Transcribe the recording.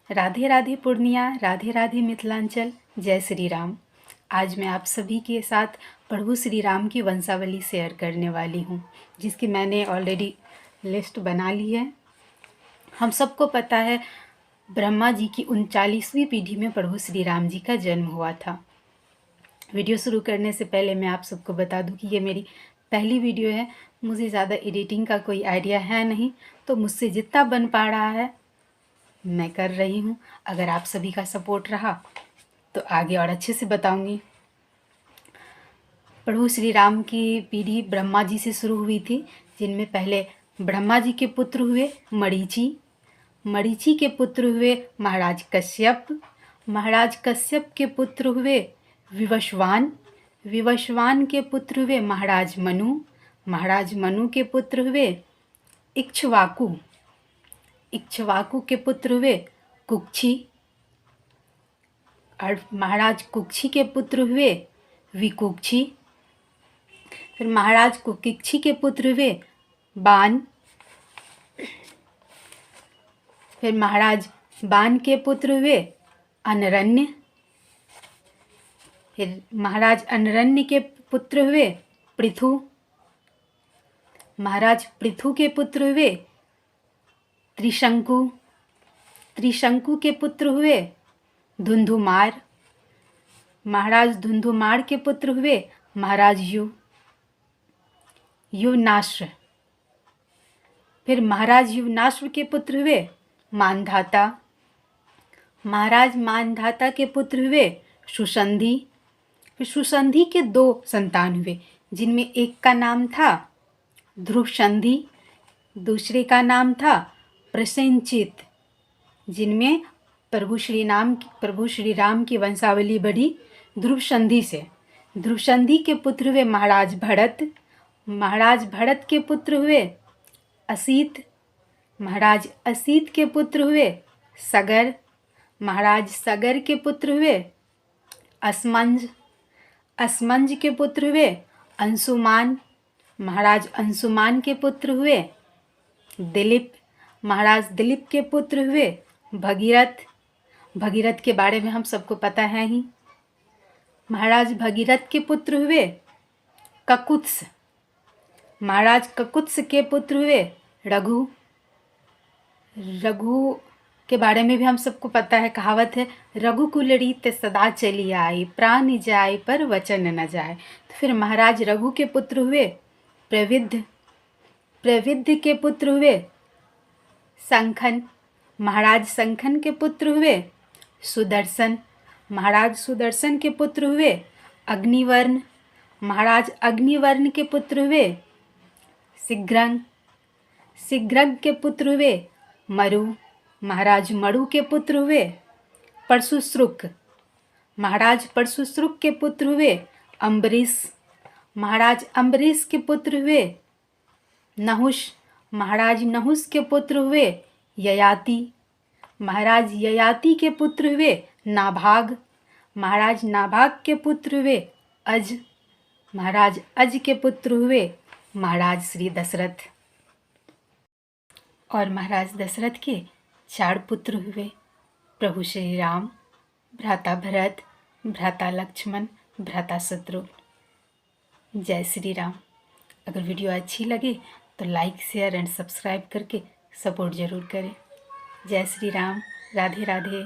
राधे राधे पूर्णिया, राधे राधे मिथिलांचल, जय श्री राम। आज मैं आप सभी के साथ प्रभु श्री राम की वंशावली शेयर करने वाली हूँ, जिसकी मैंने ऑलरेडी लिस्ट बना ली है। हम सबको पता है ब्रह्मा जी की 39वीं पीढ़ी में प्रभु श्री राम जी का जन्म हुआ था। वीडियो शुरू करने से पहले मैं आप सबको बता दूं कि ये मेरी पहली वीडियो है। मुझे ज़्यादा एडिटिंग का कोई आइडिया है नहीं, तो मुझसे जितना बन पा रहा है मैं कर रही हूँ। अगर आप सभी का सपोर्ट रहा तो आगे और अच्छे से बताऊँगी। प्रभु श्री राम की पीढ़ी ब्रह्मा जी से शुरू हुई थी, जिनमें पहले ब्रह्मा जी के पुत्र हुए मरीचि, मरीचि के पुत्र हुए महाराज कश्यप, महाराज कश्यप के पुत्र हुए विवस्वान, विवस्वान के पुत्र हुए महाराज मनु, महाराज मनु के पुत्र हुए इक्ष्वाकु, इक्ष्वाकु के पुत्र हुए कुक्षी, और महाराज कुक्षी के पुत्र हुए विकुक्षी। फिर महाराज कुक्षी के पुत्र हुए बान, फिर महाराज बान के पुत्र हुए अनरण्य, फिर महाराज अनरण्य के पुत्र हुए पृथु, महाराज पृथु के पुत्र हुए त्रिशंकु, त्रिशंकु के पुत्र हुए धुंधुमार, महाराज धुंधुमार के पुत्र हुए महाराज युवनाश्र, फिर महाराज युवनाश्र के पुत्र हुए मानधाता, महाराज मानधाता के पुत्र हुए सुसंधि। फिर सुसंधि के 2 संतान हुए, जिनमें एक का नाम था ध्रुव संधि, दूसरे का नाम था प्रसेनचित, जिनमें प्रभु श्री राम की वंशावली बढ़ी ध्रुव संधि से। ध्रुव संधि के पुत्र हुए महाराज भरत, महाराज भरत के पुत्र हुए असित, महाराज असित के पुत्र हुए सगर, महाराज सगर के पुत्र हुए असमंज, असमंज के पुत्र हुए अंशुमान, महाराज अंशुमान के पुत्र हुए दिलीप, महाराज दिलीप के पुत्र हुए भगीरथ। भगीरथ के बारे में हम सबको पता है ही। महाराज भगीरथ के पुत्र हुए ककुत्स, महाराज ककुत्स के पुत्र हुए रघु। रघु के बारे में भी हम सबको पता है, कहावत है रघुकुल रीत सदा चली आई, प्राण जाए पर वचन न जाए। तो फिर महाराज रघु के पुत्र हुए प्रविद्ध, प्रविद्ध के पुत्र हुए संखन, महाराज संखन के पुत्र हुए सुदर्शन, महाराज सुदर्शन के पुत्र हुए अग्निवर्ण, महाराज अग्निवर्ण के पुत्र हुए शीघ्रंग, शीघ्रंग के पुत्र हुए मरु, महाराज मरु के पुत्र हुए परशुश्रुक, महाराज परशुश्रुक के पुत्र हुए अम्बरीश, महाराज अम्बरीश के पुत्र हुए नहुष, महाराज नहुष के पुत्र हुए ययाति, महाराज ययाति के पुत्र हुए नाभाग, महाराज नाभाग के पुत्र हुए अज, महाराज अज के पुत्र हुए महाराज श्री दशरथ। और महाराज दशरथ के 4 पुत्र हुए प्रभु श्री राम, भ्राता भरत, भ्राता लक्ष्मण, भ्राता शत्रुघ्न। जय श्री राम। अगर वीडियो अच्छी लगे तो लाइक, शेयर एंड सब्सक्राइब करके सपोर्ट ज़रूर करें। जय श्री राम। राधे राधे।